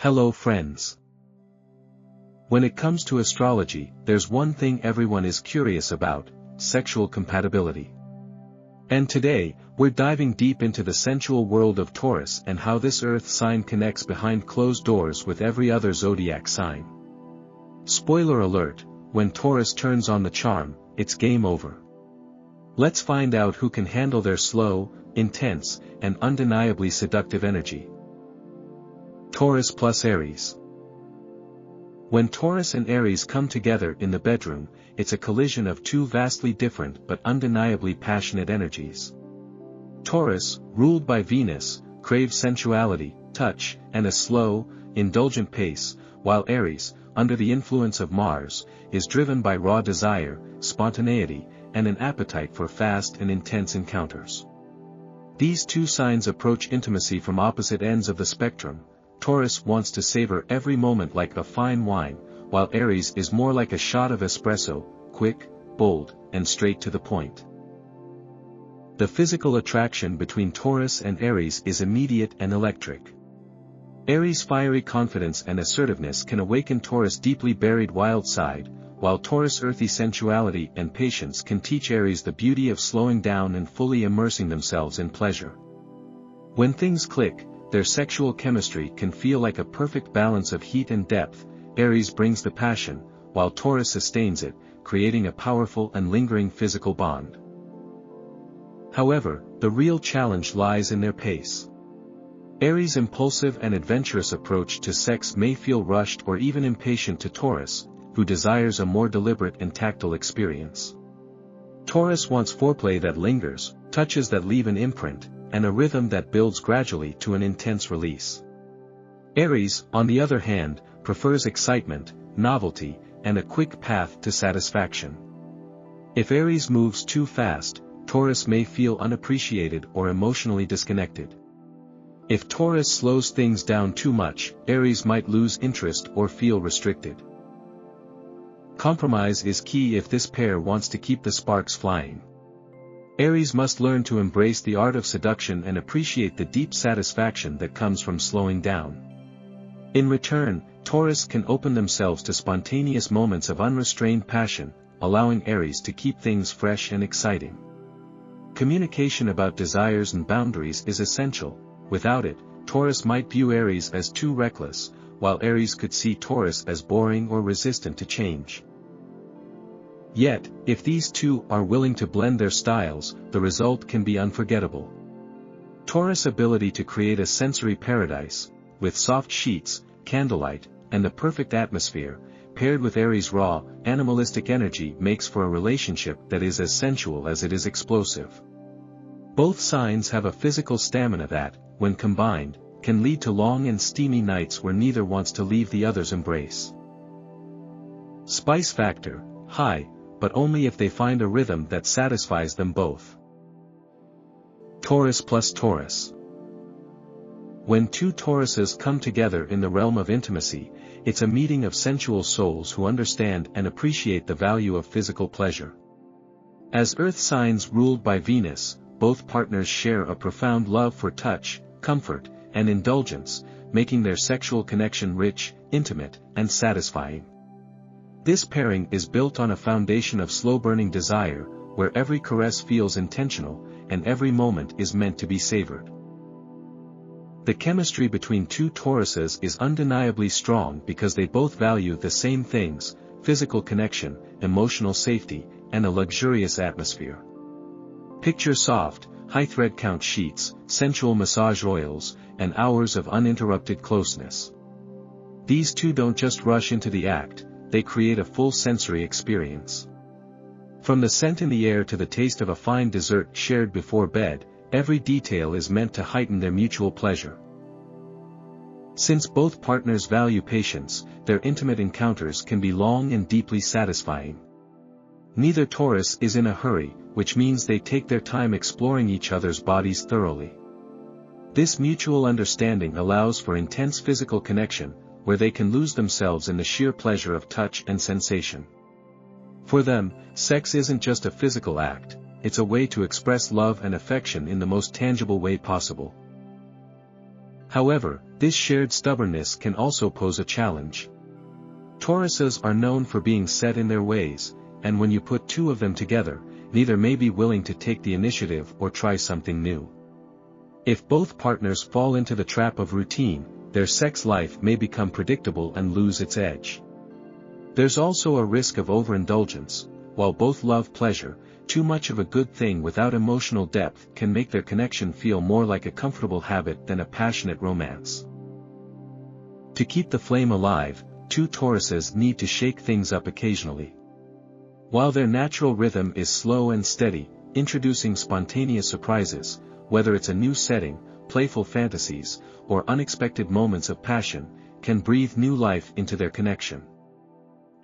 Hello friends. When it comes to astrology, there's one thing everyone is curious about: sexual compatibility. And today, we're diving deep into the sensual world of Taurus and how this earth sign connects behind closed doors with every other zodiac sign. Spoiler alert, when Taurus turns on the charm, it's game over. Let's find out who can handle their slow, intense, and undeniably seductive energy. Taurus plus Aries. When Taurus and Aries come together in the bedroom, it's a collision of two vastly different but undeniably passionate energies. Taurus, ruled by Venus, craves sensuality, touch, and a slow, indulgent pace, while Aries, under the influence of Mars, is driven by raw desire, spontaneity, and an appetite for fast and intense encounters. These two signs approach intimacy from opposite ends of the spectrum. Taurus wants to savor every moment like a fine wine, while Aries is more like a shot of espresso, quick, bold, and straight to the point. The physical attraction between Taurus and Aries is immediate and electric. Aries' fiery confidence and assertiveness can awaken Taurus' deeply buried wild side, while Taurus' earthy sensuality and patience can teach Aries the beauty of slowing down and fully immersing themselves in pleasure. When things click, their sexual chemistry can feel like a perfect balance of heat and depth. Aries brings the passion, while Taurus sustains it, creating a powerful and lingering physical bond. However, the real challenge lies in their pace. Aries' impulsive and adventurous approach to sex may feel rushed or even impatient to Taurus, who desires a more deliberate and tactile experience. Taurus wants foreplay that lingers, touches that leave an imprint, and a rhythm that builds gradually to an intense release. Aries, on the other hand, prefers excitement, novelty, and a quick path to satisfaction. If Aries moves too fast, Taurus may feel unappreciated or emotionally disconnected. If Taurus slows things down too much, Aries might lose interest or feel restricted. Compromise is key if this pair wants to keep the sparks flying. Aries must learn to embrace the art of seduction and appreciate the deep satisfaction that comes from slowing down. In return, Taurus can open themselves to spontaneous moments of unrestrained passion, allowing Aries to keep things fresh and exciting. Communication about desires and boundaries is essential. Without it, Taurus might view Aries as too reckless, while Aries could see Taurus as boring or resistant to change. Yet, if these two are willing to blend their styles, the result can be unforgettable. Taurus' ability to create a sensory paradise, with soft sheets, candlelight, and the perfect atmosphere, paired with Aries' raw, animalistic energy makes for a relationship that is as sensual as it is explosive. Both signs have a physical stamina that, when combined, can lead to long and steamy nights where neither wants to leave the other's embrace. Spice factor, high, but only if they find a rhythm that satisfies them both. Taurus plus Taurus. When two Tauruses come together in the realm of intimacy, it's a meeting of sensual souls who understand and appreciate the value of physical pleasure. As earth signs ruled by Venus, both partners share a profound love for touch, comfort, and indulgence, making their sexual connection rich, intimate, and satisfying. This pairing is built on a foundation of slow-burning desire, where every caress feels intentional, and every moment is meant to be savored. The chemistry between two Tauruses is undeniably strong because they both value the same things: physical connection, emotional safety, and a luxurious atmosphere. Picture soft, high-thread count sheets, sensual massage oils, and hours of uninterrupted closeness. These two don't just rush into the act, they create a full sensory experience. From the scent in the air to the taste of a fine dessert shared before bed, every detail is meant to heighten their mutual pleasure. Since both partners value patience, their intimate encounters can be long and deeply satisfying. Neither Taurus is in a hurry, which means they take their time exploring each other's bodies thoroughly. This mutual understanding allows for intense physical connection, where they can lose themselves in the sheer pleasure of touch and sensation. For them, sex isn't just a physical act, it's a way to express love and affection in the most tangible way possible. However, this shared stubbornness can also pose a challenge. Tauruses are known for being set in their ways, and when you put two of them together, neither may be willing to take the initiative or try something new. If both partners fall into the trap of routine, their sex life may become predictable and lose its edge. There's also a risk of overindulgence. While both love pleasure, too much of a good thing without emotional depth can make their connection feel more like a comfortable habit than a passionate romance. To keep the flame alive, two Tauruses need to shake things up occasionally. While their natural rhythm is slow and steady, introducing spontaneous surprises, whether it's a new setting, playful fantasies, or unexpected moments of passion, can breathe new life into their connection.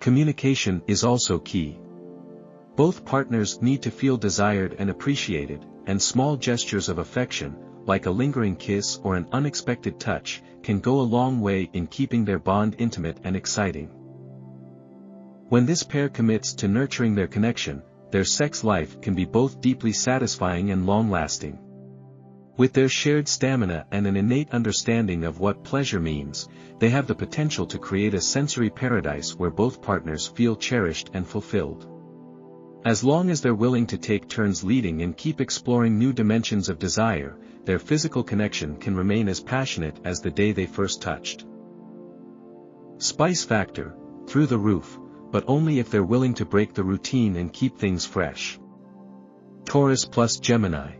Communication is also key. Both partners need to feel desired and appreciated, and small gestures of affection, like a lingering kiss or an unexpected touch, can go a long way in keeping their bond intimate and exciting. When this pair commits to nurturing their connection, their sex life can be both deeply satisfying and long-lasting. With their shared stamina and an innate understanding of what pleasure means, they have the potential to create a sensory paradise where both partners feel cherished and fulfilled. As long as they're willing to take turns leading and keep exploring new dimensions of desire, their physical connection can remain as passionate as the day they first touched. Spice factor, through the roof, but only if they're willing to break the routine and keep things fresh. Taurus plus Gemini.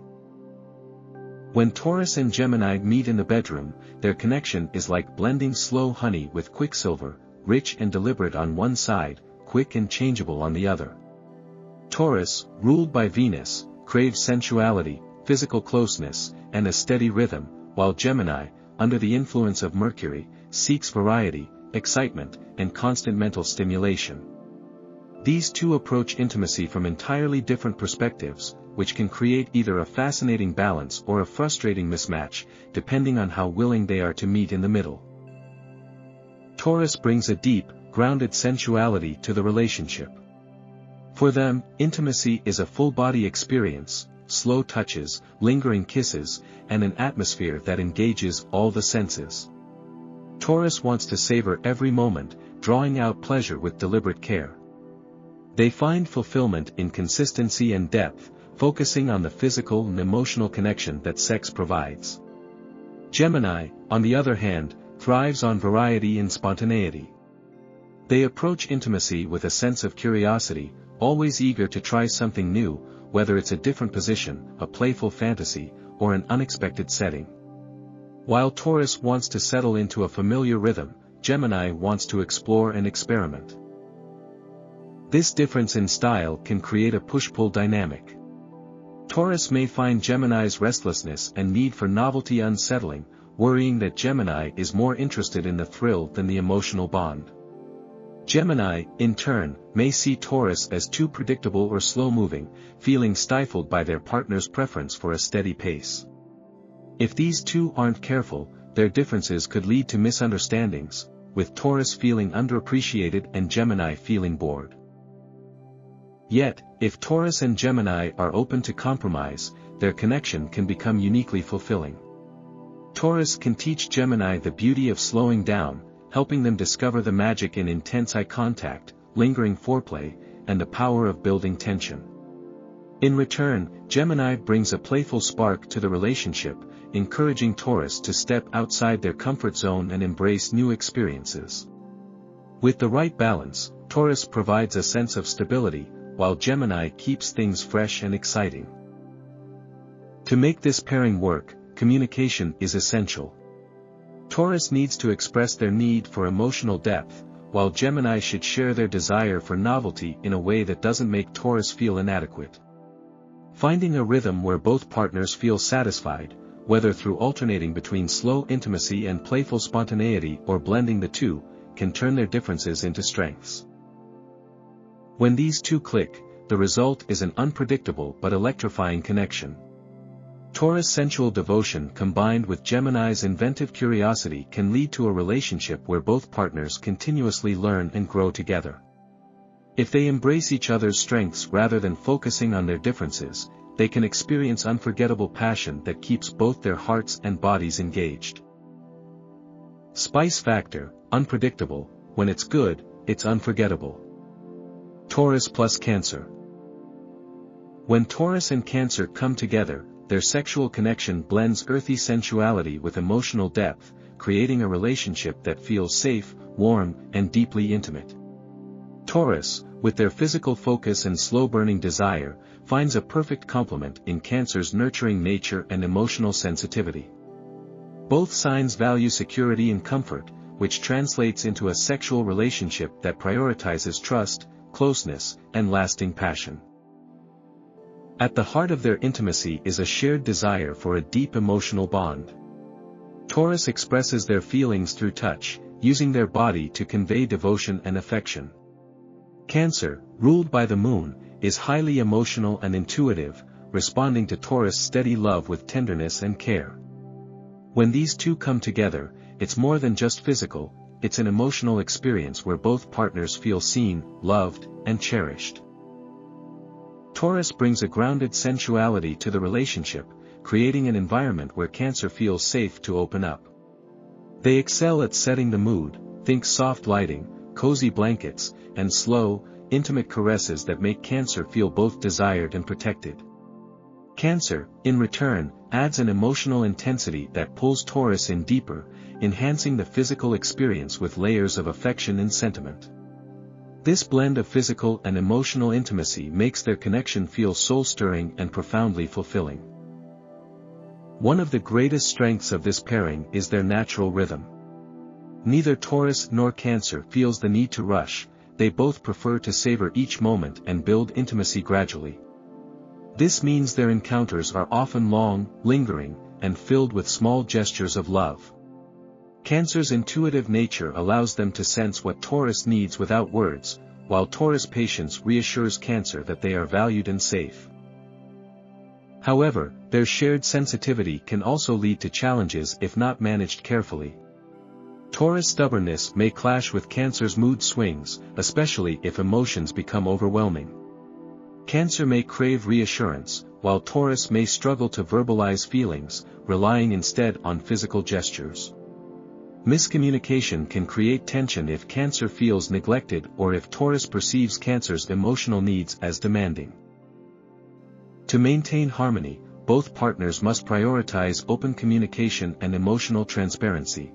When Taurus and Gemini meet in the bedroom, their connection is like blending slow honey with quicksilver, rich and deliberate on one side, quick and changeable on the other. Taurus, ruled by Venus, craves sensuality, physical closeness, and a steady rhythm, while Gemini, under the influence of Mercury, seeks variety, excitement, and constant mental stimulation. These two approach intimacy from entirely different perspectives, which can create either a fascinating balance or a frustrating mismatch, depending on how willing they are to meet in the middle. Taurus brings a deep, grounded sensuality to the relationship. For them, intimacy is a full-body experience, slow touches, lingering kisses, and an atmosphere that engages all the senses. Taurus wants to savor every moment, drawing out pleasure with deliberate care. They find fulfillment in consistency and depth, focusing on the physical and emotional connection that sex provides. Gemini, on the other hand, thrives on variety and spontaneity. They approach intimacy with a sense of curiosity, always eager to try something new, whether it's a different position, a playful fantasy, or an unexpected setting. While Taurus wants to settle into a familiar rhythm, Gemini wants to explore and experiment. This difference in style can create a push-pull dynamic. Taurus may find Gemini's restlessness and need for novelty unsettling, worrying that Gemini is more interested in the thrill than the emotional bond. Gemini, in turn, may see Taurus as too predictable or slow-moving, feeling stifled by their partner's preference for a steady pace. If these two aren't careful, their differences could lead to misunderstandings, with Taurus feeling underappreciated and Gemini feeling bored. Yet, if Taurus and Gemini are open to compromise, their connection can become uniquely fulfilling. Taurus can teach Gemini the beauty of slowing down, helping them discover the magic in intense eye contact, lingering foreplay, and the power of building tension. In return, Gemini brings a playful spark to the relationship, encouraging Taurus to step outside their comfort zone and embrace new experiences. With the right balance, Taurus provides a sense of stability, while Gemini keeps things fresh and exciting. To make this pairing work, communication is essential. Taurus needs to express their need for emotional depth, while Gemini should share their desire for novelty in a way that doesn't make Taurus feel inadequate. Finding a rhythm where both partners feel satisfied, whether through alternating between slow intimacy and playful spontaneity or blending the two, can turn their differences into strengths. When these two click, the result is an unpredictable but electrifying connection. Taurus' sensual devotion combined with Gemini's inventive curiosity can lead to a relationship where both partners continuously learn and grow together. If they embrace each other's strengths rather than focusing on their differences, they can experience unforgettable passion that keeps both their hearts and bodies engaged. Spice factor, unpredictable, when it's good, it's unforgettable. Taurus plus Cancer. When Taurus and Cancer come together, their sexual connection blends earthy sensuality with emotional depth, creating a relationship that feels safe, warm, and deeply intimate. Taurus, with their physical focus and slow-burning desire, finds a perfect complement in Cancer's nurturing nature and emotional sensitivity. Both signs value security and comfort, which translates into a sexual relationship that prioritizes trust, closeness, and lasting passion. At the heart of their intimacy is a shared desire for a deep emotional bond. Taurus expresses their feelings through touch, using their body to convey devotion and affection. Cancer, ruled by the moon, is highly emotional and intuitive, responding to Taurus' steady love with tenderness and care. When these two come together, it's more than just physical, it's an emotional experience where both partners feel seen, loved, and cherished. Taurus brings a grounded sensuality to the relationship, creating an environment where Cancer feels safe to open up. They excel at setting the mood, think soft lighting, cozy blankets, and slow, intimate caresses that make Cancer feel both desired and protected. Cancer, in return, adds an emotional intensity that pulls Taurus in deeper, enhancing the physical experience with layers of affection and sentiment. This blend of physical and emotional intimacy makes their connection feel soul-stirring and profoundly fulfilling. One of the greatest strengths of this pairing is their natural rhythm. Neither Taurus nor Cancer feels the need to rush, they both prefer to savor each moment and build intimacy gradually. This means their encounters are often long, lingering, and filled with small gestures of love. Cancer's intuitive nature allows them to sense what Taurus needs without words, while Taurus' patience reassures Cancer that they are valued and safe. However, their shared sensitivity can also lead to challenges if not managed carefully. Taurus' stubbornness may clash with Cancer's mood swings, especially if emotions become overwhelming. Cancer may crave reassurance, while Taurus may struggle to verbalize feelings, relying instead on physical gestures. Miscommunication can create tension if Cancer feels neglected or if Taurus perceives Cancer's emotional needs as demanding. To maintain harmony, both partners must prioritize open communication and emotional transparency.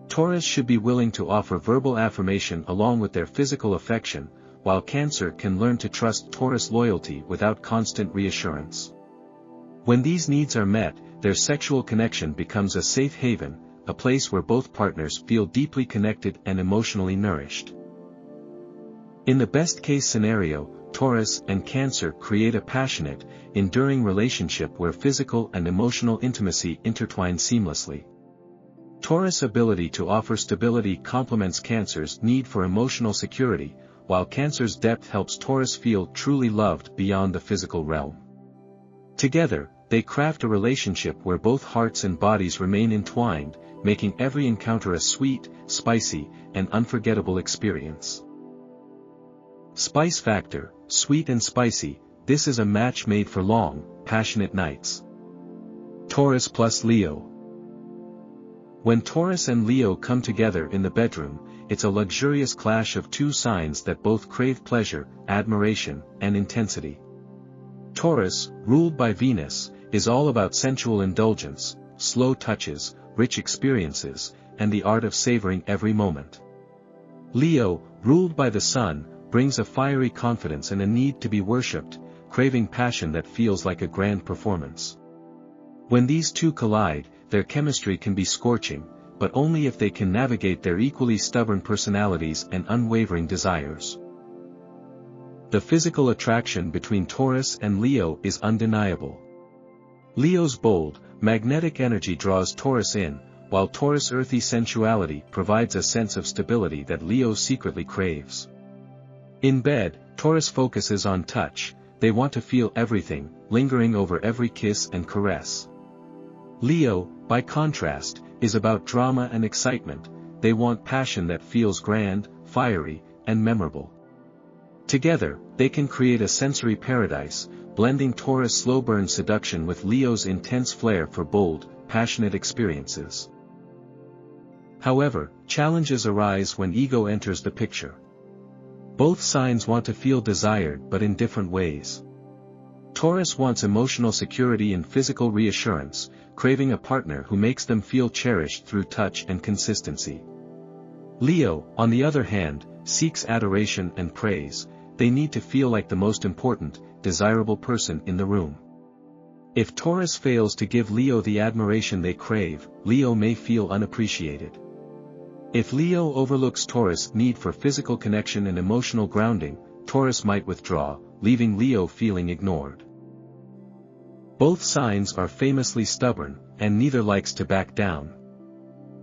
Taurus should be willing to offer verbal affirmation along with their physical affection, while Cancer can learn to trust Taurus' loyalty without constant reassurance. When these needs are met, their sexual connection becomes a safe haven, a place where both partners feel deeply connected and emotionally nourished. In the best-case scenario, Taurus and Cancer create a passionate, enduring relationship where physical and emotional intimacy intertwine seamlessly. Taurus' ability to offer stability complements Cancer's need for emotional security, while Cancer's depth helps Taurus feel truly loved beyond the physical realm. Together, they craft a relationship where both hearts and bodies remain entwined, making every encounter a sweet, spicy, and unforgettable experience. Spice factor, sweet and spicy, this is a match made for long, passionate nights. Taurus plus Leo. When Taurus and Leo come together in the bedroom, it's a luxurious clash of two signs that both crave pleasure, admiration, and intensity. Taurus, ruled by Venus, is all about sensual indulgence, slow touches, rich experiences, and the art of savoring every moment. Leo, ruled by the Sun, brings a fiery confidence and a need to be worshipped, craving passion that feels like a grand performance. When these two collide, their chemistry can be scorching, but only if they can navigate their equally stubborn personalities and unwavering desires. The physical attraction between Taurus and Leo is undeniable. Leo's bold, magnetic energy draws Taurus in, while Taurus' earthy sensuality provides a sense of stability that Leo secretly craves. In bed, Taurus focuses on touch, they want to feel everything, lingering over every kiss and caress. Leo, by contrast, is about drama and excitement, they want passion that feels grand, fiery, and memorable. Together, they can create a sensory paradise, blending Taurus' slow-burn seduction with Leo's intense flair for bold, passionate experiences. However, challenges arise when ego enters the picture. Both signs want to feel desired but in different ways. Taurus wants emotional security and physical reassurance, craving a partner who makes them feel cherished through touch and consistency. Leo, on the other hand, seeks adoration and praise. They need to feel like the most important, desirable person in the room. If Taurus fails to give Leo the admiration they crave, Leo may feel unappreciated. If Leo overlooks Taurus' need for physical connection and emotional grounding, Taurus might withdraw, leaving Leo feeling ignored. Both signs are famously stubborn, and neither likes to back down.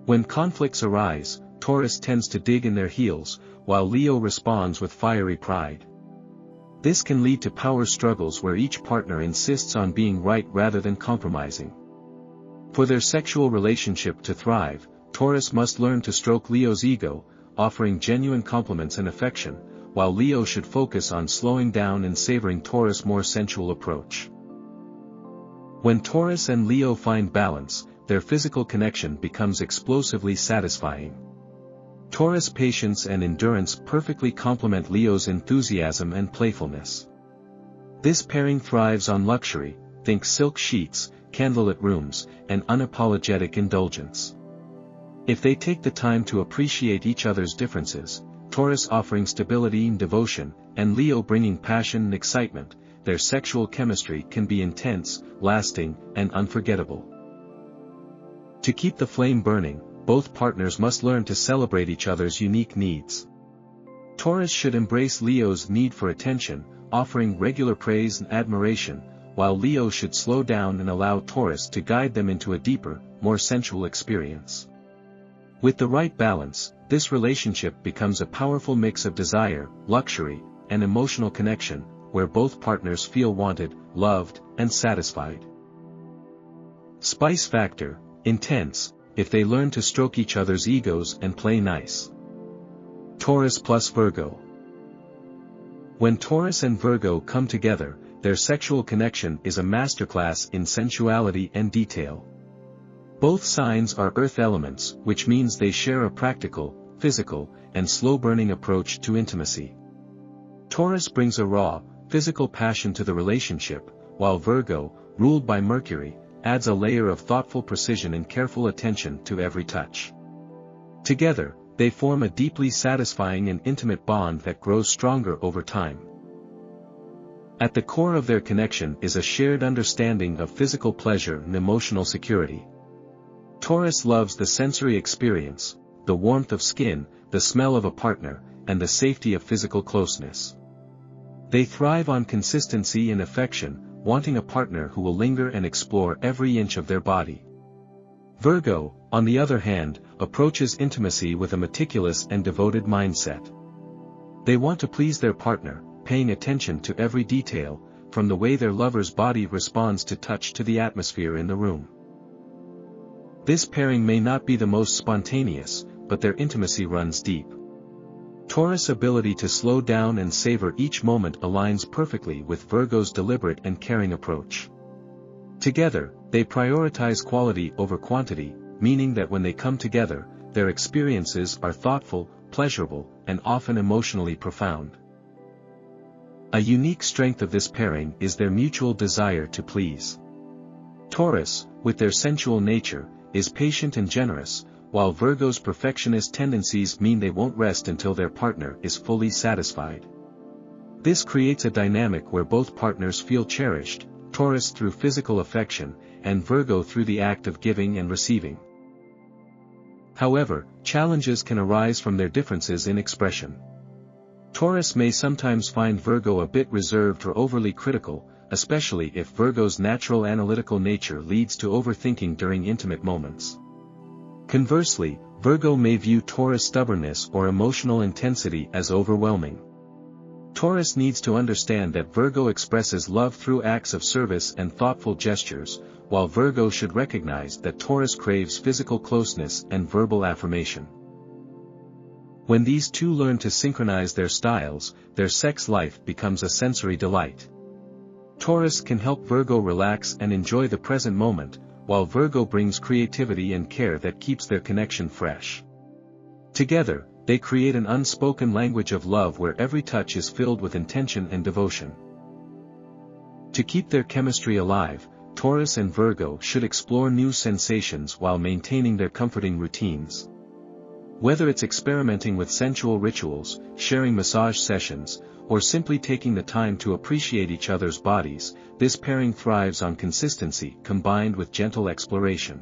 When conflicts arise, Taurus tends to dig in their heels, while Leo responds with fiery pride. This can lead to power struggles where each partner insists on being right rather than compromising. For their sexual relationship to thrive, Taurus must learn to stroke Leo's ego, offering genuine compliments and affection, while Leo should focus on slowing down and savoring Taurus' more sensual approach. When Taurus and Leo find balance, their physical connection becomes explosively satisfying. Taurus' patience and endurance perfectly complement Leo's enthusiasm and playfulness. This pairing thrives on luxury, think silk sheets, candlelit rooms, and unapologetic indulgence. If they take the time to appreciate each other's differences, Taurus offering stability and devotion, and Leo bringing passion and excitement, their sexual chemistry can be intense, lasting, and unforgettable. To keep the flame burning, both partners must learn to celebrate each other's unique needs. Taurus should embrace Leo's need for attention, offering regular praise and admiration, while Leo should slow down and allow Taurus to guide them into a deeper, more sensual experience. With the right balance, this relationship becomes a powerful mix of desire, luxury, and emotional connection, where both partners feel wanted, loved, and satisfied. Spice factor, intense, if they learn to stroke each other's egos and play nice. Taurus plus Virgo. When Taurus and Virgo come together, their sexual connection is a masterclass in sensuality and detail. Both signs are earth elements, which means they share a practical, physical, and slow-burning approach to intimacy. Taurus brings a raw, physical passion to the relationship, while Virgo, ruled by Mercury, adds a layer of thoughtful precision and careful attention to every touch. Together, they form a deeply satisfying and intimate bond that grows stronger over time. At the core of their connection is a shared understanding of physical pleasure and emotional security. Taurus loves the sensory experience, the warmth of skin, the smell of a partner, and the safety of physical closeness. They thrive on consistency and affection, wanting a partner who will linger and explore every inch of their body. Virgo, on the other hand, approaches intimacy with a meticulous and devoted mindset. They want to please their partner, paying attention to every detail, from the way their lover's body responds to touch to the atmosphere in the room. This pairing may not be the most spontaneous, but their intimacy runs deep. Taurus' ability to slow down and savor each moment aligns perfectly with Virgo's deliberate and caring approach. Together, they prioritize quality over quantity, meaning that when they come together, their experiences are thoughtful, pleasurable, and often emotionally profound. A unique strength of this pairing is their mutual desire to please. Taurus, with their sensual nature, is patient and generous, while Virgo's perfectionist tendencies mean they won't rest until their partner is fully satisfied. This creates a dynamic where both partners feel cherished, Taurus through physical affection, and Virgo through the act of giving and receiving. However, challenges can arise from their differences in expression. Taurus may sometimes find Virgo a bit reserved or overly critical, especially if Virgo's natural analytical nature leads to overthinking during intimate moments. Conversely, Virgo may view Taurus' stubbornness or emotional intensity as overwhelming. Taurus needs to understand that Virgo expresses love through acts of service and thoughtful gestures, while Virgo should recognize that Taurus craves physical closeness and verbal affirmation. When these two learn to synchronize their styles, their sex life becomes a sensory delight. Taurus can help Virgo relax and enjoy the present moment, while Virgo brings creativity and care that keeps their connection fresh. Together, they create an unspoken language of love where every touch is filled with intention and devotion. To keep their chemistry alive, Taurus and Virgo should explore new sensations while maintaining their comforting routines. Whether it's experimenting with sensual rituals, sharing massage sessions, or simply taking the time to appreciate each other's bodies, this pairing thrives on consistency combined with gentle exploration.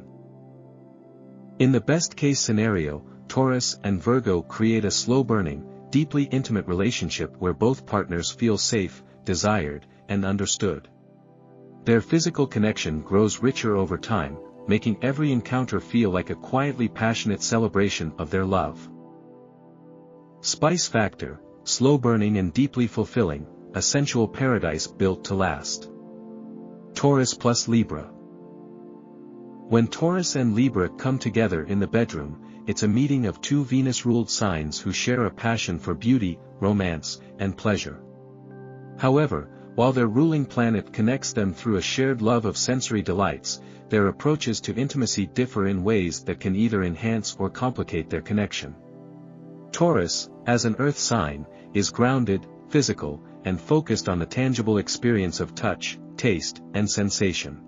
In the best-case scenario, Taurus and Virgo create a slow-burning, deeply intimate relationship where both partners feel safe, desired, and understood. Their physical connection grows richer over time, making every encounter feel like a quietly passionate celebration of their love. Spice factor: slow-burning and deeply fulfilling, a sensual paradise built to last. Taurus plus Libra. When Taurus and Libra come together in the bedroom, it's a meeting of two Venus-ruled signs who share a passion for beauty, romance, and pleasure. However, while their ruling planet connects them through a shared love of sensory delights, their approaches to intimacy differ in ways that can either enhance or complicate their connection. Taurus, as an earth sign, is grounded, physical, and focused on the tangible experience of touch, taste, and sensation.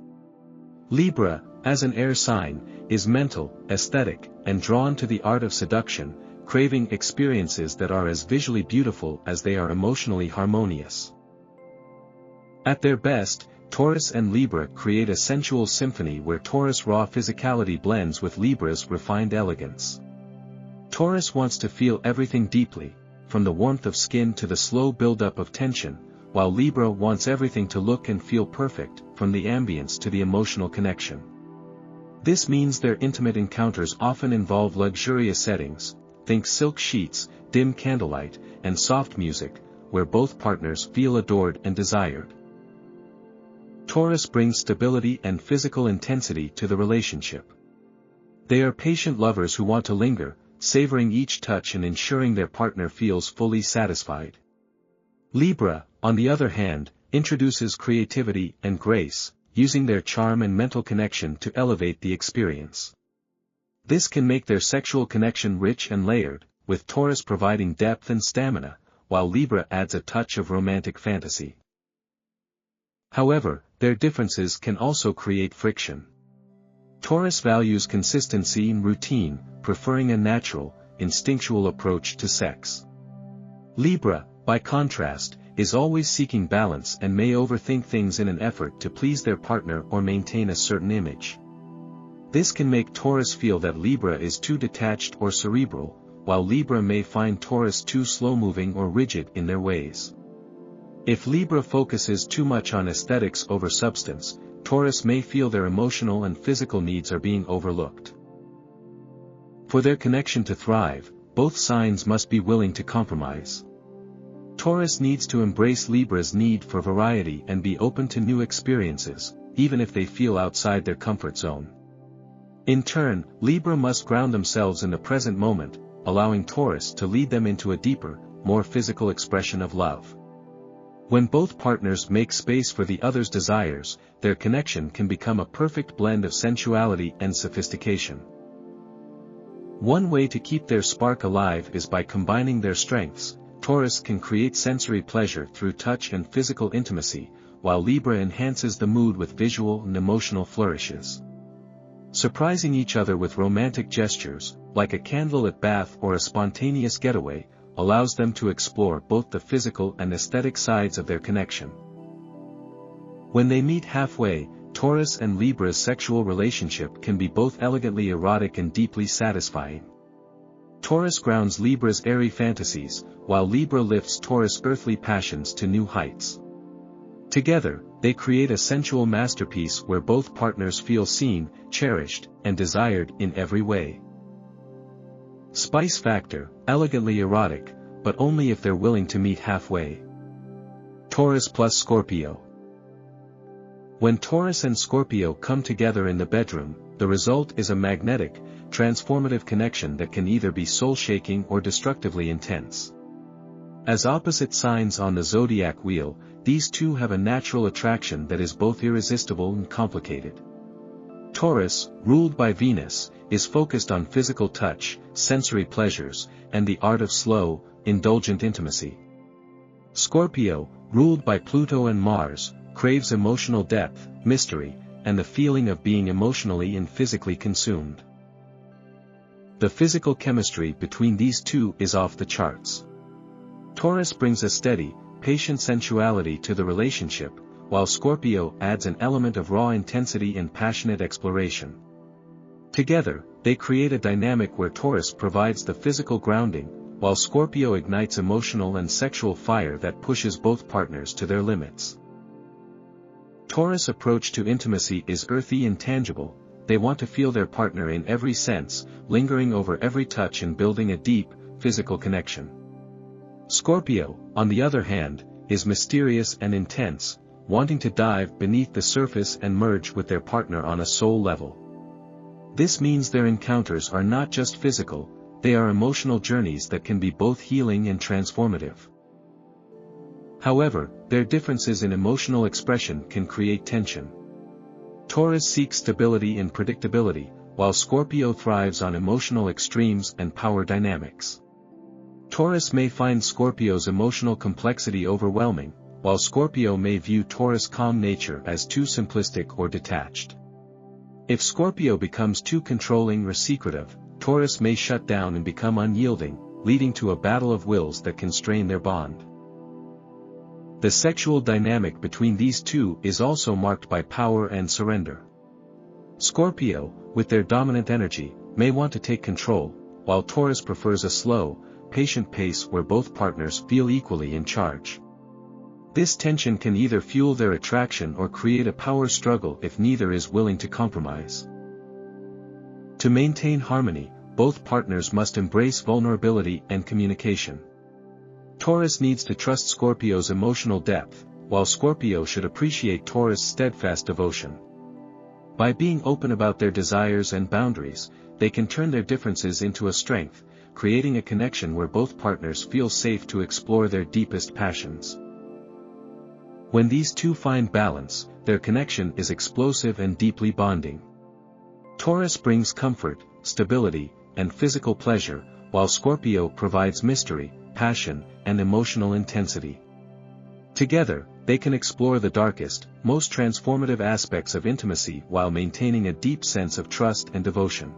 Libra, as an air sign, is mental, aesthetic, and drawn to the art of seduction, craving experiences that are as visually beautiful as they are emotionally harmonious. At their best, Taurus and Libra create a sensual symphony where Taurus' raw physicality blends with Libra's refined elegance. Taurus wants to feel everything deeply, from the warmth of skin to the slow buildup of tension, while Libra wants everything to look and feel perfect, from the ambience to the emotional connection. This means their intimate encounters often involve luxurious settings, think silk sheets, dim candlelight, and soft music, where both partners feel adored and desired. Taurus brings stability and physical intensity to the relationship. They are patient lovers who want to linger, savoring each touch and ensuring their partner feels fully satisfied. Libra, on the other hand, introduces creativity and grace, using their charm and mental connection to elevate the experience. This can make their sexual connection rich and layered, with Taurus providing depth and stamina, while Libra adds a touch of romantic fantasy. However, their differences can also create friction. Taurus values consistency and routine, preferring a natural, instinctual approach to sex. Libra, by contrast, is always seeking balance and may overthink things in an effort to please their partner or maintain a certain image. This can make Taurus feel that Libra is too detached or cerebral, while Libra may find Taurus too slow-moving or rigid in their ways. If Libra focuses too much on aesthetics over substance, Taurus may feel their emotional and physical needs are being overlooked. For their connection to thrive, both signs must be willing to compromise. Taurus needs to embrace Libra's need for variety and be open to new experiences, even if they feel outside their comfort zone. In turn, Libra must ground themselves in the present moment, allowing Taurus to lead them into a deeper, more physical expression of love. When both partners make space for the other's desires, their connection can become a perfect blend of sensuality and sophistication. One way to keep their spark alive is by combining their strengths. Taurus can create sensory pleasure through touch and physical intimacy, while Libra enhances the mood with visual and emotional flourishes. Surprising each other with romantic gestures, like a candlelit bath or a spontaneous getaway, allows them to explore both the physical and aesthetic sides of their connection. When they meet halfway, Taurus and Libra's sexual relationship can be both elegantly erotic and deeply satisfying. Taurus grounds Libra's airy fantasies, while Libra lifts Taurus' earthly passions to new heights. Together, they create a sensual masterpiece where both partners feel seen, cherished, and desired in every way. Spice factor: elegantly erotic, but only if they're willing to meet halfway. Taurus plus Scorpio. When Taurus and Scorpio come together in the bedroom, the result is a magnetic, transformative connection that can either be soul-shaking or destructively intense. As opposite signs on the zodiac wheel, these two have a natural attraction that is both irresistible and complicated. Taurus, ruled by Venus, is focused on physical touch, sensory pleasures, and the art of slow, indulgent intimacy. Scorpio, ruled by Pluto and Mars, craves emotional depth, mystery, and the feeling of being emotionally and physically consumed. The physical chemistry between these two is off the charts. Taurus brings a steady, patient sensuality to the relationship, while Scorpio adds an element of raw intensity and passionate exploration. Together, they create a dynamic where Taurus provides the physical grounding, while Scorpio ignites emotional and sexual fire that pushes both partners to their limits. Taurus' approach to intimacy is earthy and tangible. They want to feel their partner in every sense, lingering over every touch and building a deep, physical connection. Scorpio, on the other hand, is mysterious and intense, wanting to dive beneath the surface and merge with their partner on a soul level. This means their encounters are not just physical, they are emotional journeys that can be both healing and transformative. However, their differences in emotional expression can create tension. Taurus seeks stability and predictability, while Scorpio thrives on emotional extremes and power dynamics. Taurus may find Scorpio's emotional complexity overwhelming, while Scorpio may view Taurus' calm nature as too simplistic or detached. If Scorpio becomes too controlling or secretive, Taurus may shut down and become unyielding, leading to a battle of wills that can strain their bond. The sexual dynamic between these two is also marked by power and surrender. Scorpio, with their dominant energy, may want to take control, while Taurus prefers a slow, patient pace where both partners feel equally in charge. This tension can either fuel their attraction or create a power struggle if neither is willing to compromise. To maintain harmony, both partners must embrace vulnerability and communication. Taurus needs to trust Scorpio's emotional depth, while Scorpio should appreciate Taurus' steadfast devotion. By being open about their desires and boundaries, they can turn their differences into a strength, creating a connection where both partners feel safe to explore their deepest passions. When these two find balance, their connection is explosive and deeply bonding. Taurus brings comfort, stability, and physical pleasure, while Scorpio provides mystery, passion, and emotional intensity. Together, they can explore the darkest, most transformative aspects of intimacy while maintaining a deep sense of trust and devotion.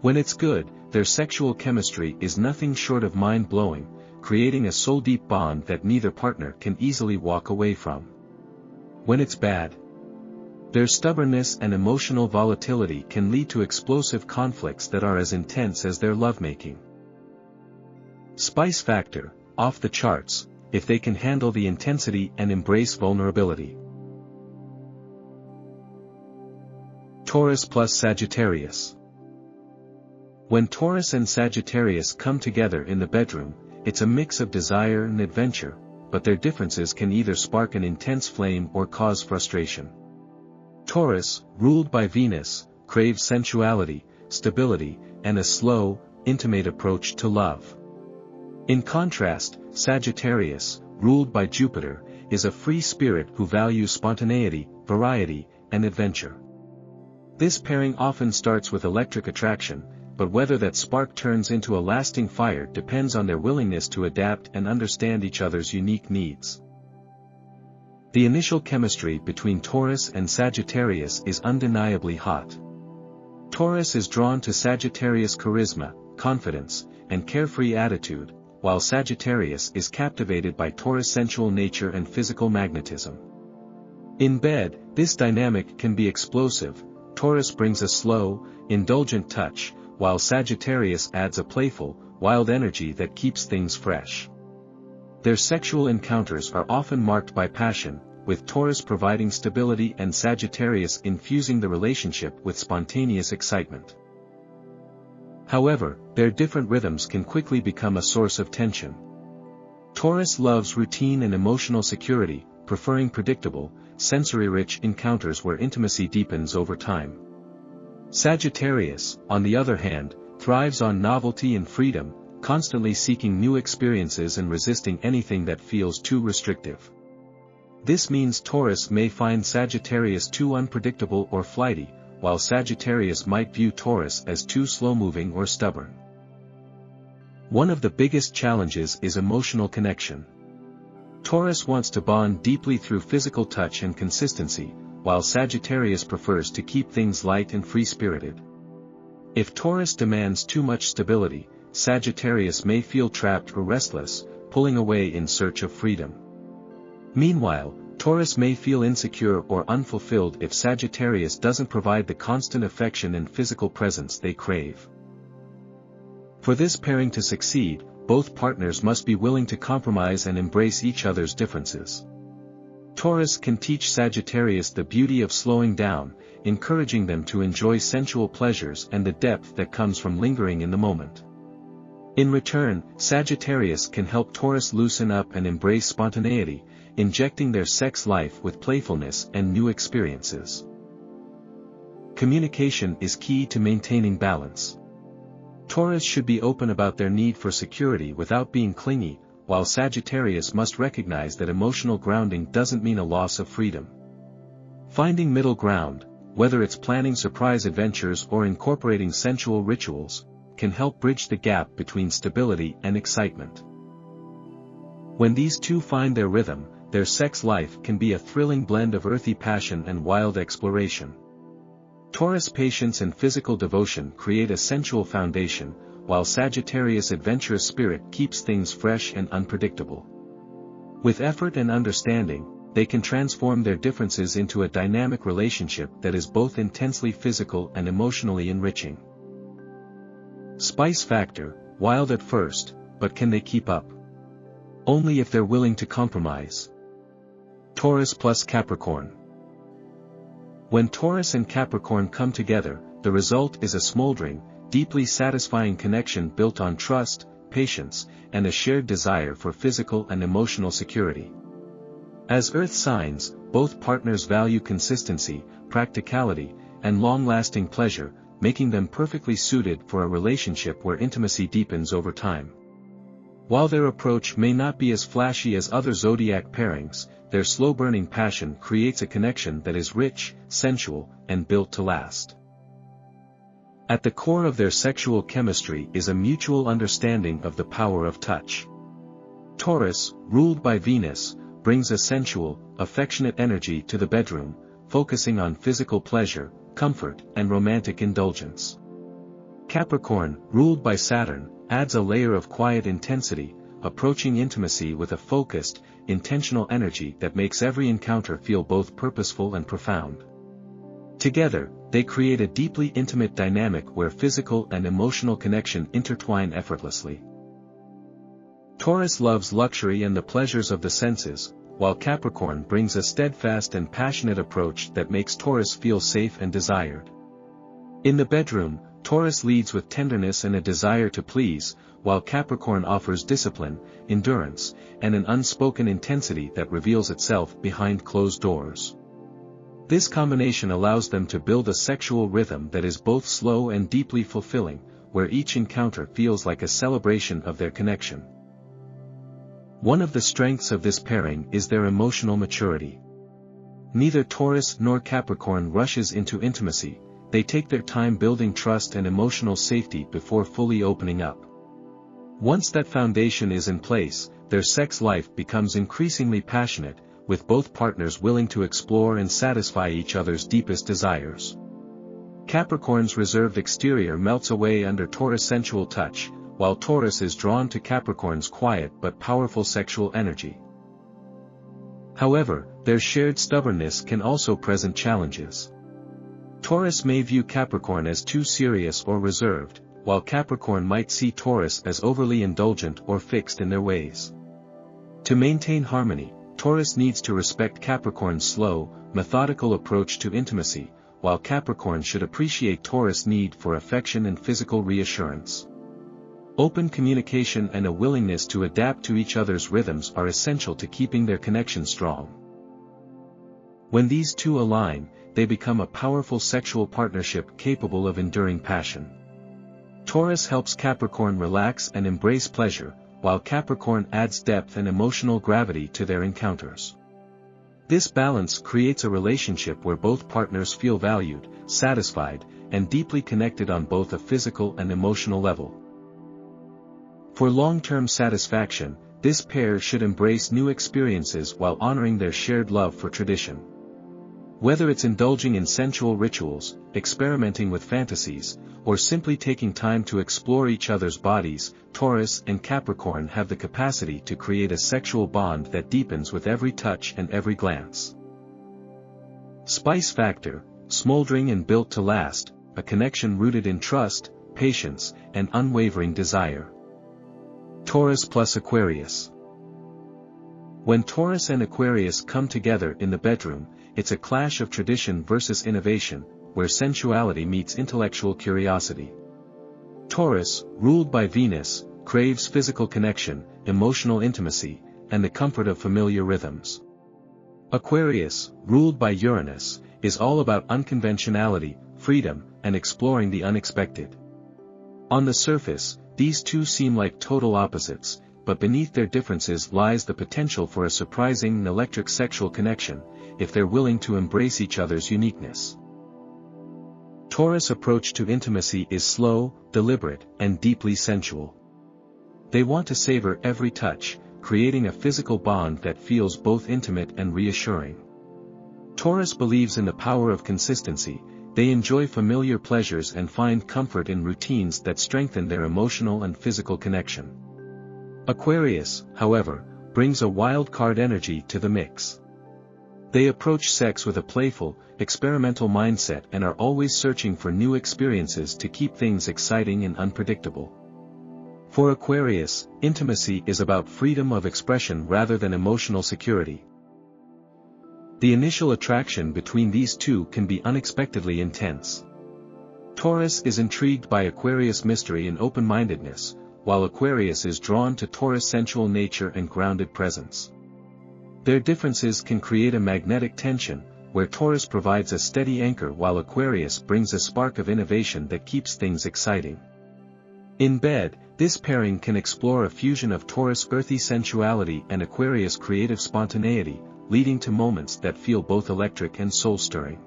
When it's good, their sexual chemistry is nothing short of mind-blowing, creating a soul-deep bond that neither partner can easily walk away from. When it's bad, their stubbornness and emotional volatility can lead to explosive conflicts that are as intense as their lovemaking. Spice factor, off the charts, if they can handle the intensity and embrace vulnerability. Taurus plus Sagittarius. When Taurus and Sagittarius come together in the bedroom, it's a mix of desire and adventure, but their differences can either spark an intense flame or cause frustration. Taurus, ruled by Venus, craves sensuality, stability, and a slow, intimate approach to love. In contrast, Sagittarius, ruled by Jupiter, is a free spirit who values spontaneity, variety, and adventure. This pairing often starts with electric attraction, but whether that spark turns into a lasting fire depends on their willingness to adapt and understand each other's unique needs. The initial chemistry between Taurus and Sagittarius is undeniably hot. Taurus is drawn to Sagittarius' charisma, confidence, and carefree attitude, while Sagittarius is captivated by Taurus' sensual nature and physical magnetism. In bed, this dynamic can be explosive. Taurus brings a slow, indulgent touch, while Sagittarius adds a playful, wild energy that keeps things fresh. Their sexual encounters are often marked by passion, with Taurus providing stability and Sagittarius infusing the relationship with spontaneous excitement. However, their different rhythms can quickly become a source of tension. Taurus loves routine and emotional security, preferring predictable, sensory-rich encounters where intimacy deepens over time. Sagittarius, on the other hand, thrives on novelty and freedom, constantly seeking new experiences and resisting anything that feels too restrictive. This means Taurus may find Sagittarius too unpredictable or flighty, while Sagittarius might view Taurus as too slow-moving or stubborn. One of the biggest challenges is emotional connection. Taurus wants to bond deeply through physical touch and consistency, while Sagittarius prefers to keep things light and free-spirited. If Taurus demands too much stability, Sagittarius may feel trapped or restless, pulling away in search of freedom. Meanwhile, Taurus may feel insecure or unfulfilled if Sagittarius doesn't provide the constant affection and physical presence they crave. For this pairing to succeed, both partners must be willing to compromise and embrace each other's differences. Taurus can teach Sagittarius the beauty of slowing down, encouraging them to enjoy sensual pleasures and the depth that comes from lingering in the moment. In return, Sagittarius can help Taurus loosen up and embrace spontaneity, injecting their sex life with playfulness and new experiences. Communication is key to maintaining balance. Taurus should be open about their need for security without being clingy, while Sagittarius must recognize that emotional grounding doesn't mean a loss of freedom. Finding middle ground, whether it's planning surprise adventures or incorporating sensual rituals, can help bridge the gap between stability and excitement. When these two find their rhythm, their sex life can be a thrilling blend of earthy passion and wild exploration. Taurus patience and physical devotion create a sensual foundation, while Sagittarius adventurous spirit keeps things fresh and unpredictable. With effort and understanding, they can transform their differences into a dynamic relationship that is both intensely physical and emotionally enriching. Spice factor, wild at first, but can they keep up? Only if they're willing to compromise. Taurus plus Capricorn. When Taurus and Capricorn come together, the result is a smoldering, deeply satisfying connection built on trust, patience, and a shared desire for physical and emotional security. As earth signs, both partners value consistency, practicality, and long-lasting pleasure, making them perfectly suited for a relationship where intimacy deepens over time. While their approach may not be as flashy as other zodiac pairings, their slow-burning passion creates a connection that is rich, sensual, and built to last. At the core of their sexual chemistry is a mutual understanding of the power of touch. Taurus, ruled by Venus, brings a sensual, affectionate energy to the bedroom, focusing on physical pleasure, comfort, and romantic indulgence. Capricorn, ruled by Saturn, adds a layer of quiet intensity, approaching intimacy with a focused, intentional energy that makes every encounter feel both purposeful and profound. Together, they create a deeply intimate dynamic where physical and emotional connection intertwine effortlessly. Taurus loves luxury and the pleasures of the senses, while Capricorn brings a steadfast and passionate approach that makes Taurus feel safe and desired. In the bedroom, Taurus leads with tenderness and a desire to please, while Capricorn offers discipline, endurance, and an unspoken intensity that reveals itself behind closed doors. This combination allows them to build a sexual rhythm that is both slow and deeply fulfilling, where each encounter feels like a celebration of their connection. One of the strengths of this pairing is their emotional maturity. Neither Taurus nor Capricorn rushes into intimacy, they take their time building trust and emotional safety before fully opening up. Once that foundation is in place, their sex life becomes increasingly passionate, with both partners willing to explore and satisfy each other's deepest desires. Capricorn's reserved exterior melts away under Taurus' sensual touch, while Taurus is drawn to Capricorn's quiet but powerful sexual energy. However, their shared stubbornness can also present challenges. Taurus may view Capricorn as too serious or reserved, while Capricorn might see Taurus as overly indulgent or fixed in their ways. To maintain harmony, Taurus needs to respect Capricorn's slow, methodical approach to intimacy, while Capricorn should appreciate Taurus' need for affection and physical reassurance. Open communication and a willingness to adapt to each other's rhythms are essential to keeping their connection strong. When these two align, they become a powerful sexual partnership capable of enduring passion. Taurus helps Capricorn relax and embrace pleasure, while Capricorn adds depth and emotional gravity to their encounters. This balance creates a relationship where both partners feel valued, satisfied, and deeply connected on both a physical and emotional level. For long-term satisfaction, this pair should embrace new experiences while honoring their shared love for tradition. Whether it's indulging in sensual rituals, experimenting with fantasies, or simply taking time to explore each other's bodies, Taurus and Capricorn have the capacity to create a sexual bond that deepens with every touch and every glance. Spice factor, smoldering and built to last, a connection rooted in trust, patience, and unwavering desire. Taurus plus Aquarius. When Taurus and Aquarius come together in the bedroom, it's a clash of tradition versus innovation, where sensuality meets intellectual curiosity. Taurus, ruled by Venus, craves physical connection, emotional intimacy, and the comfort of familiar rhythms. Aquarius, ruled by Uranus, is all about unconventionality, freedom, and exploring the unexpected. On the surface, these two seem like total opposites, but beneath their differences lies the potential for a surprising and electric sexual connection, if they're willing to embrace each other's uniqueness. Taurus' approach to intimacy is slow, deliberate, and deeply sensual. They want to savor every touch, creating a physical bond that feels both intimate and reassuring. Taurus believes in the power of consistency. They enjoy familiar pleasures and find comfort in routines that strengthen their emotional and physical connection. Aquarius, however, brings a wild card energy to the mix. They approach sex with a playful, experimental mindset and are always searching for new experiences to keep things exciting and unpredictable. For Aquarius, intimacy is about freedom of expression rather than emotional security. The initial attraction between these two can be unexpectedly intense. Taurus is intrigued by Aquarius' mystery and open-mindedness, while Aquarius is drawn to Taurus' sensual nature and grounded presence. Their differences can create a magnetic tension, where Taurus provides a steady anchor while Aquarius brings a spark of innovation that keeps things exciting. In bed, this pairing can explore a fusion of Taurus' earthy sensuality and Aquarius' creative spontaneity, leading to moments that feel both electric and soul-stirring.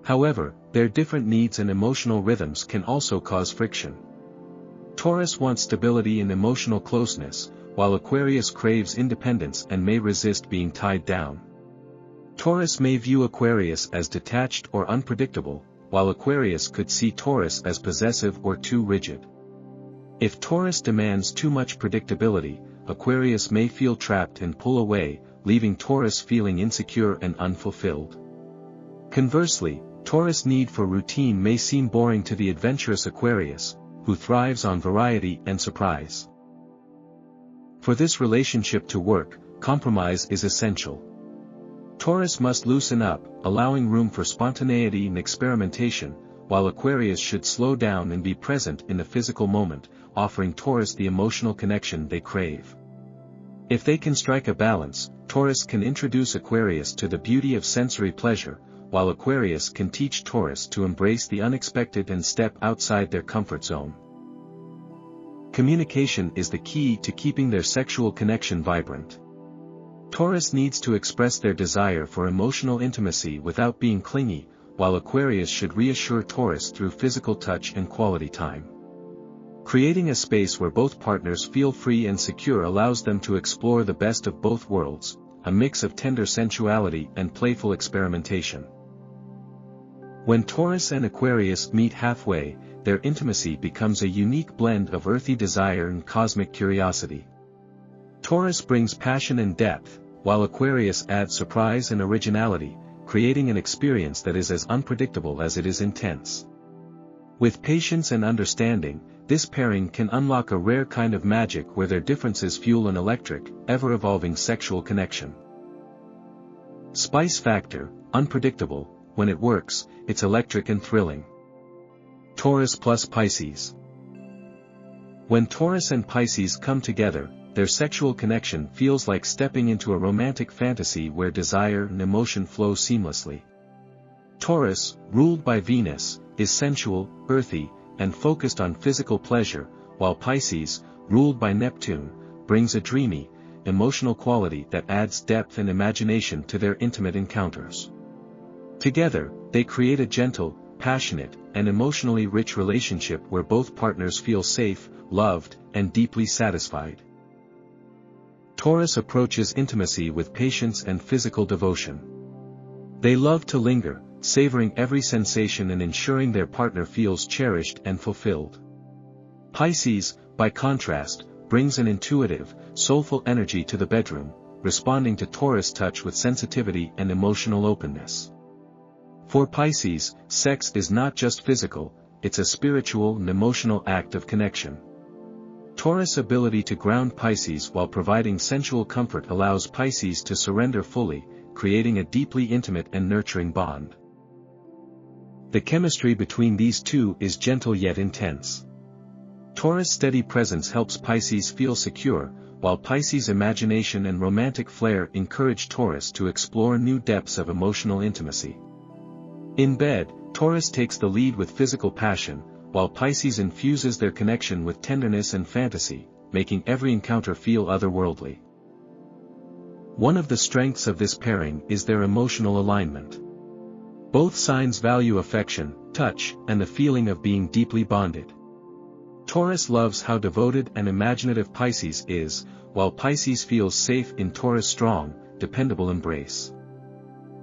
However, their different needs and emotional rhythms can also cause friction. Taurus wants stability and emotional closeness, while Aquarius craves independence and may resist being tied down. Taurus may view Aquarius as detached or unpredictable, while Aquarius could see Taurus as possessive or too rigid. If Taurus demands too much predictability, Aquarius may feel trapped and pull away, leaving Taurus feeling insecure and unfulfilled. Conversely, Taurus' need for routine may seem boring to the adventurous Aquarius, who thrives on variety and surprise. For this relationship to work, compromise is essential. Taurus must loosen up, allowing room for spontaneity and experimentation, while Aquarius should slow down and be present in the physical moment, offering Taurus the emotional connection they crave. If they can strike a balance, Taurus can introduce Aquarius to the beauty of sensory pleasure, while Aquarius can teach Taurus to embrace the unexpected and step outside their comfort zone. Communication is the key to keeping their sexual connection vibrant. Taurus needs to express their desire for emotional intimacy without being clingy, while Aquarius should reassure Taurus through physical touch and quality time. Creating a space where both partners feel free and secure allows them to explore the best of both worlds, a mix of tender sensuality and playful experimentation. When Taurus and Aquarius meet halfway, their intimacy becomes a unique blend of earthy desire and cosmic curiosity. Taurus brings passion and depth, while Aquarius adds surprise and originality, creating an experience that is as unpredictable as it is intense. With patience and understanding, this pairing can unlock a rare kind of magic where their differences fuel an electric, ever-evolving sexual connection. Spice factor, unpredictable. When it works, it's electric and thrilling. Taurus plus Pisces. When Taurus and Pisces come together, their sexual connection feels like stepping into a romantic fantasy where desire and emotion flow seamlessly. Taurus, ruled by Venus, is sensual, earthy, and focused on physical pleasure, while Pisces, ruled by Neptune, brings a dreamy, emotional quality that adds depth and imagination to their intimate encounters. Together, they create a gentle, passionate, and emotionally rich relationship where both partners feel safe, loved, and deeply satisfied. Taurus approaches intimacy with patience and physical devotion. They love to linger, savoring every sensation and ensuring their partner feels cherished and fulfilled. Pisces, by contrast, brings an intuitive, soulful energy to the bedroom, responding to Taurus' touch with sensitivity and emotional openness. For Pisces, sex is not just physical, it's a spiritual and emotional act of connection. Taurus' ability to ground Pisces while providing sensual comfort allows Pisces to surrender fully, creating a deeply intimate and nurturing bond. The chemistry between these two is gentle yet intense. Taurus' steady presence helps Pisces feel secure, while Pisces' imagination and romantic flair encourage Taurus to explore new depths of emotional intimacy. In bed, Taurus takes the lead with physical passion, while Pisces infuses their connection with tenderness and fantasy, making every encounter feel otherworldly. One of the strengths of this pairing is their emotional alignment. Both signs value affection, touch, and the feeling of being deeply bonded. Taurus loves how devoted and imaginative Pisces is, while Pisces feels safe in Taurus' strong, dependable embrace.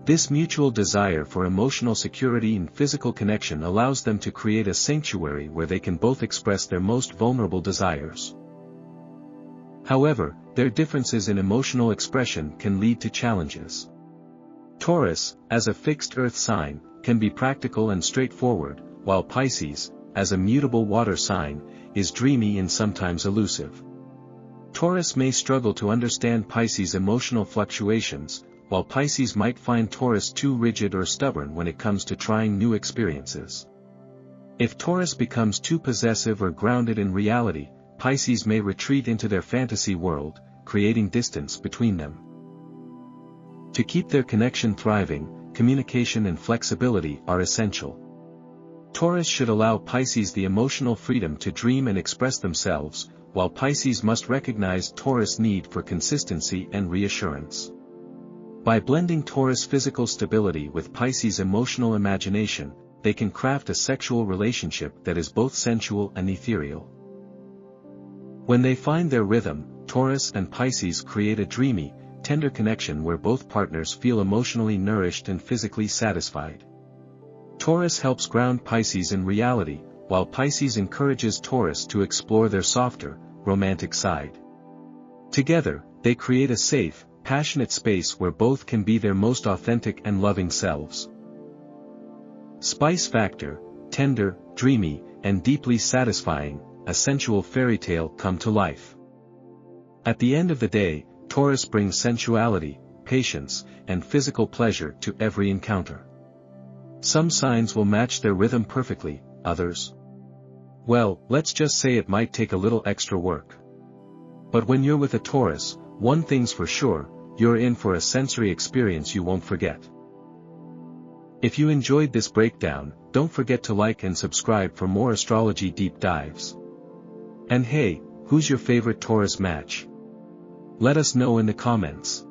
This mutual desire for emotional security and physical connection allows them to create a sanctuary where they can both express their most vulnerable desires. However, their differences in emotional expression can lead to challenges. Taurus, as a fixed earth sign, can be practical and straightforward, while Pisces, as a mutable water sign, is dreamy and sometimes elusive. Taurus may struggle to understand Pisces' emotional fluctuations, while Pisces might find Taurus too rigid or stubborn when it comes to trying new experiences. If Taurus becomes too possessive or grounded in reality, Pisces may retreat into their fantasy world, creating distance between them. To keep their connection thriving, communication and flexibility are essential. Taurus should allow Pisces the emotional freedom to dream and express themselves, while Pisces must recognize Taurus' need for consistency and reassurance. By blending Taurus' physical stability with Pisces' emotional imagination, they can craft a sexual relationship that is both sensual and ethereal. When they find their rhythm, Taurus and Pisces create a dreamy, tender connection where both partners feel emotionally nourished and physically satisfied. Taurus helps ground Pisces in reality, while Pisces encourages Taurus to explore their softer, romantic side. Together, they create a safe, passionate space where both can be their most authentic and loving selves. Spice factor: tender, dreamy, and deeply satisfying, a sensual fairy tale come to life. At the end of the day, Taurus brings sensuality, patience, and physical pleasure to every encounter. Some signs will match their rhythm perfectly, others, well, let's just say it might take a little extra work. But when you're with a Taurus, one thing's for sure, you're in for a sensory experience you won't forget. If you enjoyed this breakdown, don't forget to like and subscribe for more astrology deep dives. And hey, who's your favorite Taurus match? Let us know in the comments.